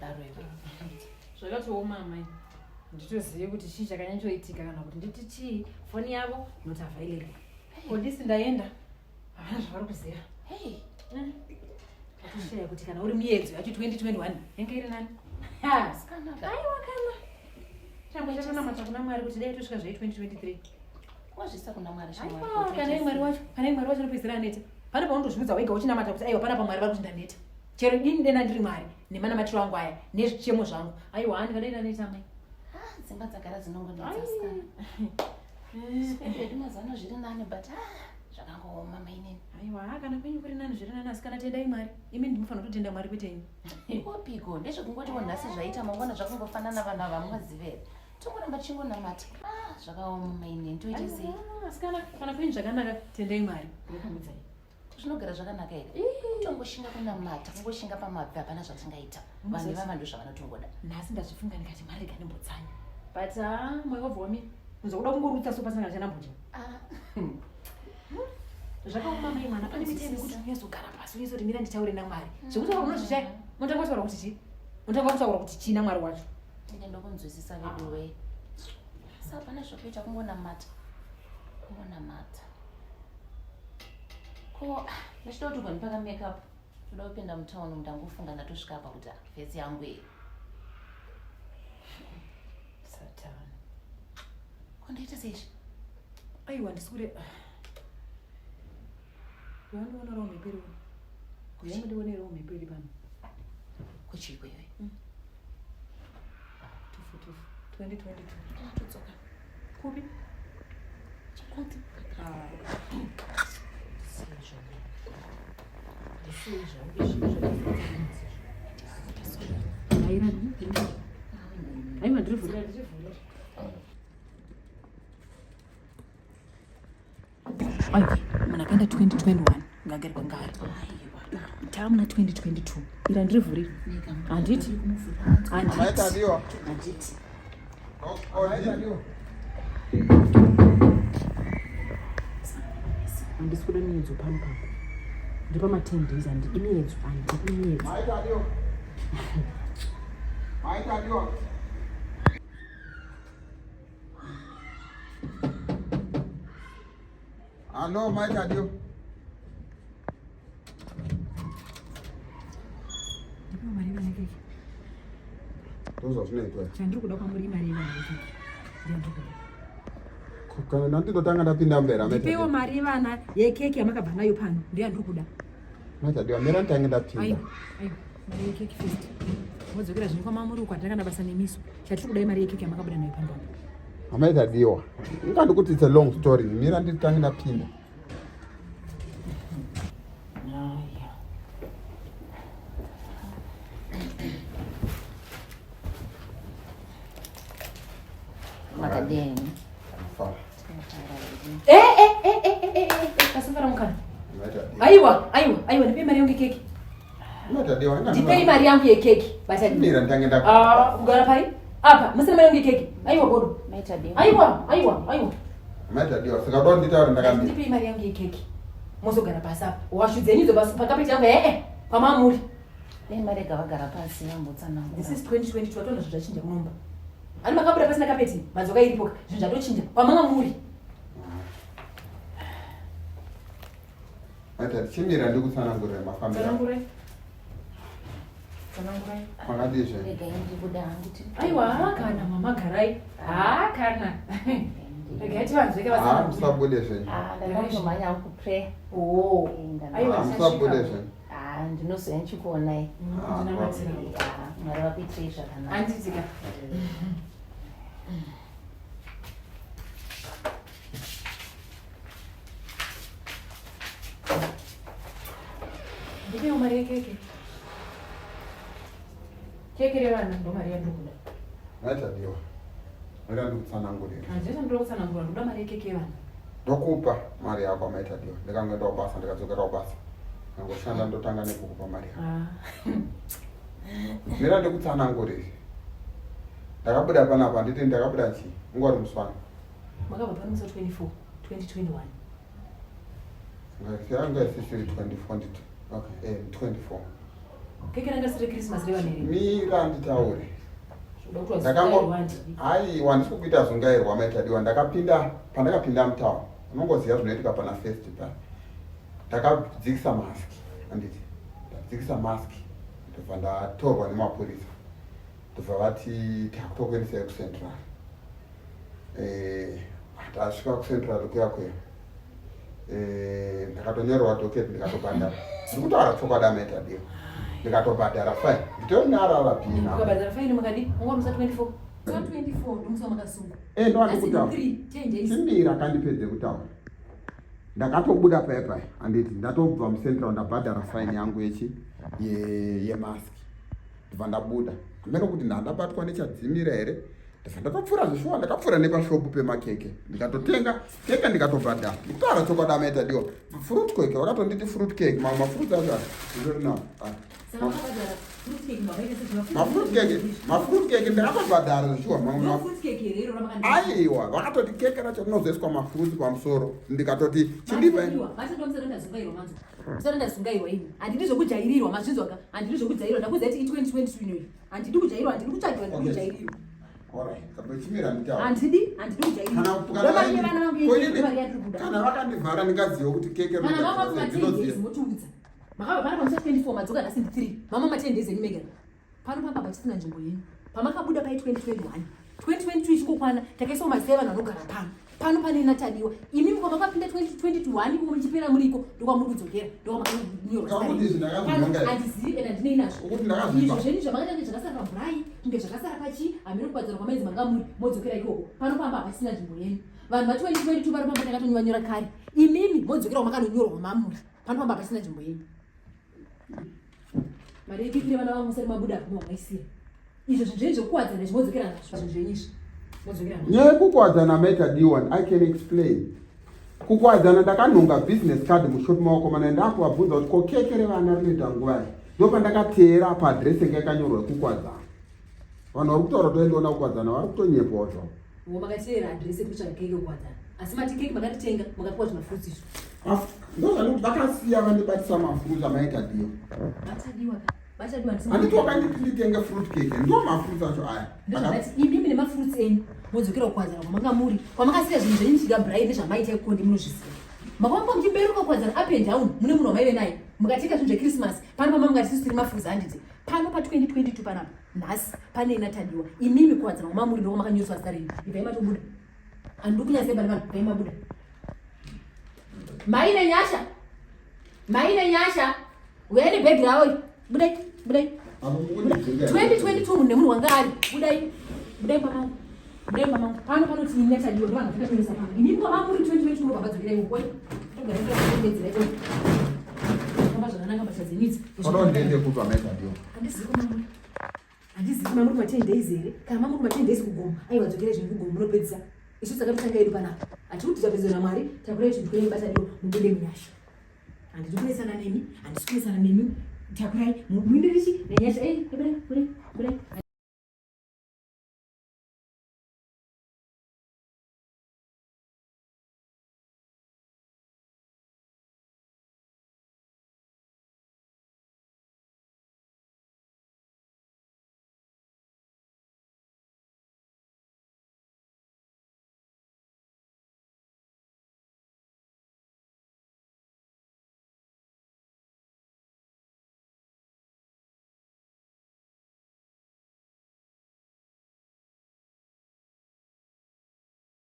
kudaro iwe. Zvakatooma mai. Nditozive kuti chii chakanyanyoitika kana kuti nditi chii foni yavo not available. Kodisi ndaenda. Havana zvavari kuziva. Hey. Kusheya kuti kana uri muyedzo yacho 2021 yanga iri nani? Ha, Skanaka. aiwa kana. Changwa chatonamata kuna Mwari kuti dai tosvika zvai 2023. Wazvisa kuna Mwari shamwari. Aiwa, kana Mwari wacho, kana Mwari wacho nopedzera neta. Pane paunotozvibudza wega uchinamata kuti aiwa pana paMwari vari kuti ndaneta. Chero dini dena ndiri Mwari, nemanamatiro angu aya, nezvichemo zvangu. Aiwa, handikadai ndaneta mai. Dzimba dzagara dzinongonetsa sikana. Edu mazano zviri nani but zvakangooma mainini. Aiwa, kana kwenyu kuri nani zviri nani asi kana tendai Mwari. Imi ndinofanira kutotenda Mwari kwete imi. Ikopiko ndezvekungoti nhasi zvaita mangwana zvakangofanana vanhu ava mungazivere. Tongoramba chingonamata. Zvakaoma mainini toite sei? Asi kana kwenyu zvakanaka tendai Mwari. Ndinokumbudza. Zvinogara zvakanaka here? Tongoshinga kunamata, kungoshinga pamabvi hapana zvatingaita. Vanhu ivava ndo zvavanotongoda. Nhasi ndazvifunga ndikati Mwari ganimbotsanya. But mwoyo wabva wamira. Unozoda kungorutsa sopa sanga chanambodya. Zvakaoma mai mwana pane mitemo yekuti unozogara pasi unozoti mira nditaure naMwari. Zvekuti unozvishaya. Unotanga kutaura kuti chii? Unotanga kutaura kuti chii naMwari wacho. Ine ndokunzwisisa vedu we. Saka pane zvokuita kungonamata. Kungonamata. Ko ndachida kuti ugonipaka makeup. Toda kupinda mutauni ndangofunga ndatosvika apa kuti face yangu iyi. Satan. Kondaita sei? Aiwa ndisure. Wanoona roho meperi. Kuyenga ndione roho meperi pano. Kuchiko iwe. 2022. Tutsoka. Kupi? Chikuti. Aiwa ndiri Ai, mana kaenda 2021 ngagari kwangari. Tamuna 2022. Ira ndiri vhuri. Handiti. Maita dio. Handiti. Maita dio. Handisi kuda miyedzo pano pano. Ndipo ma10 days handidi miyedzo, handidi miyedzo. Maita dio. Maita dio. No, Maita dio. Ndipo mari vana keke. Tozo zvinoitwa. Chandiri kuda kwamuri mari vana keke. Ndiyandiri kuda. Kana ndandotanga ndapinda mbera Maita. Ndipewo mari vana yekeke yamakabva nayo pano. Ndiyandiri kuda. Maita dio, mera ndange ndapinda. Aiwa, mari yekeke first. Modzokera zvino kwamamuri uko ndakanda basa nemiso. Chatiri kudai mari yekeke yamakabuda nayo pano. Maita dio. Ngandikuti it's a long story. Mera nditange ndapinda. Makadeni. Kasufara mukana. Maita dio. Aiwa, ndipe mari yangu yekeke. Maita dio. Ndipei mari yangu yekeke. Basa mera ndange ndapinda. Ugara pai? Apa, musina mari yangu yekeke. Aiwa bodo. Maita deni. Aiwa. Maita dio. Saka ndo nditaura ndakambira. Ndipei mari yangu yekeke. Mozogara pasi apa. Washudzenidzo basi pakapita yangu pamamuri. Dei mari gavagara pasi yambotsanangura. This is 2022 atona zvachinja kunomba. Ani makabuda pasina kapeti, madzoka iripo, zvinhu zvatochinja. Pamanga muri. Maita chimira ndikutsanangurira mafambiro. Tsanangurai. Makadizve. Rega indibuda hangu tiri. Aiwa, kana mama garai. Kana. Regai tivanzweke vasana. Musabude zvenyu. Ndakandomhanya hangu kupray. Aiwa, musabude zvenyu. Ndinozoya ndichikuonai. Ndinamatira. Mwari vakuitirei zvakanaka. Anditika. Ndipewo mari yekeke. Keke revana ndo mari yandiri kuda. Maita dio. Mera ndikutsanangurira. Handisi ndiri kutsanangura, ndoda mari yekeke yevana. Ndokupa mari yako Maita dio. Ndikangoendawo basa ndikadzokerawo basa. Ndangoshanda ndotanga nekukupa mari yako. Mera ndikutsanangurira. Ndakabuda panapa nditi ndakabuda chii? Ungori muswana. Makabva pano musi 24, 2021. Ngayanga isisiri 24 nditi. Okay, 24. keke ranga sire Christmas revanere mira nditaure ndakango aiwa ndisi kuita zungairwa maitadiwa pandakapinda mutawa unongoziva zvinoitika pana first pa ndakadzikisa maski anditi ndadzikisa maski ndobva ndatorwa nemapurisa ndobva vati takutokuendesai kucentral tasvika kucentral kuya ndakatonyorerwa doketi ndikatobhadhara ndiri kutaura chokwadi maitadiwa ndikatobhadhara fine nditorinaarara pina ukabhadhara fine makadi ungamusa 24 ndomusa makasunga ndovandikutaura chimira kandipedze kutaura ndakatobuda paipai anditi ndatobva mucentral ndabhadhara fine yangu yemaski ndobva ndabuda kumene kuti ndandabatwa nechadzimira here ndobva ndakapfuura zvishuwa ndakapfuura nepashopu pemakeke ndikatotenga keke ndikatobhadhara ndikutaura chokwadi maitadiwa fruit cake vakatonditi fruit cake mamwe mafruits acho ndorinawo mafruit cake ndakatobhadhara zvishuwa aiwa vakatoti keke racho rinozoiswa mafruits pamusoro ndikatoti usarandazungairwa ini handidi zvokujairirwa mazvinzwaka handidi zvokujairirwa ndakuziva kuti i2022 inoyi handidi kujairirwa handidi kutsvakiwa handidi kujairirwa kana vakandivhara ndingaziva kuti keke makabva pana pamusa 24 madzoka nhasi ndi 3 mama matendezi enyumegera pano pamba pachisina nzvimbo yenyu pamakabuda pai 2021 ichingokwana takaiswa ma7 anogara pano pane natadiwa imi mukamakapinda 2021 kumwe muchipera muriko ndokwamuri kudzokera ndokwamakanyorwaandizivi ena ndinei nazvo izvo zvenyu zvamakaita zvakasara pabhurai kunge zvakasara pachi hamiri kubadzara kwamaizi manga muri modzokera ikoko pano pamba hapasina nzvimbo yenyu vanhu va2022 vari pamba takatonyanyora kare imimi modzokera kwamakandonyorwa mamuri pano pamba hapasina nzvimbo yenyu mari yekikire vana vangu musari mabuda kumamaisira izvo zvinzveni zvokuwadzana zvimodzokera nazvo zvinhu zvenyizvo nyaya yekukwadzana maitadiwa I can explain. Kukwadzana ndakanhonga business card mushopi maoko mana ndakuvabvunza kuti kokeke revana rinoita nguva ndopandakateera paadresi yanga yakanyorwa kukwadzana. Vanhu vari kutaura toendiona kukwadzana vari kutonyepawo zvavo. Makateera adresi yekutsvaga keke kukwadzana asi mati keke makatitenga makapiwa zvimafruits izvo. Ndozvanuti vakasiya vandibatisa mafruits amaitadiwa. Handitoka nditenge fruit cake ndo mafruits acho aya ndozvati imimi nemafruits enyu modzokera kukwadzana kwamanga muri kwamakasiya zvinhu zvenyu chika brai nezvamaita ikundi munozviziva makwamba muchiberuka kukwadzana up and down mune munhu wamaive naye mukatenga zvinhu zvekrismas pano pama mungati sisi tiri mafruits handiti pano pa2022 panapa nhasi pane natadiwa imimi kukwadzana kwamamuri ndo kwamakanyoreswa zita renyu ibvai matobuda handidi kunyaseba nevanhu ibvai mabuda maine nyasha uyai nebhegi ravo budai 2022 munhu nemunhu wanga ari budai pamangu pano tinetadiwa ndovanga takatoresa pano inini kwamamuri 2022 mukabadzokerai ukoi togaaaedzera kamba zvakanaka basa dzenidzi handizivi mamuri ma10 days here kana mamuri ma10 days kugomo aivadzokerai zvinhu kugomo munopedzisa isu takatotanga edu panapa hatikuti tapedzwa namwari takurai zvinhu kurai basa dio mupinde munyasha handiti kunesana nemi handisi kunesana nemi takurai muindirichi nenyasha budai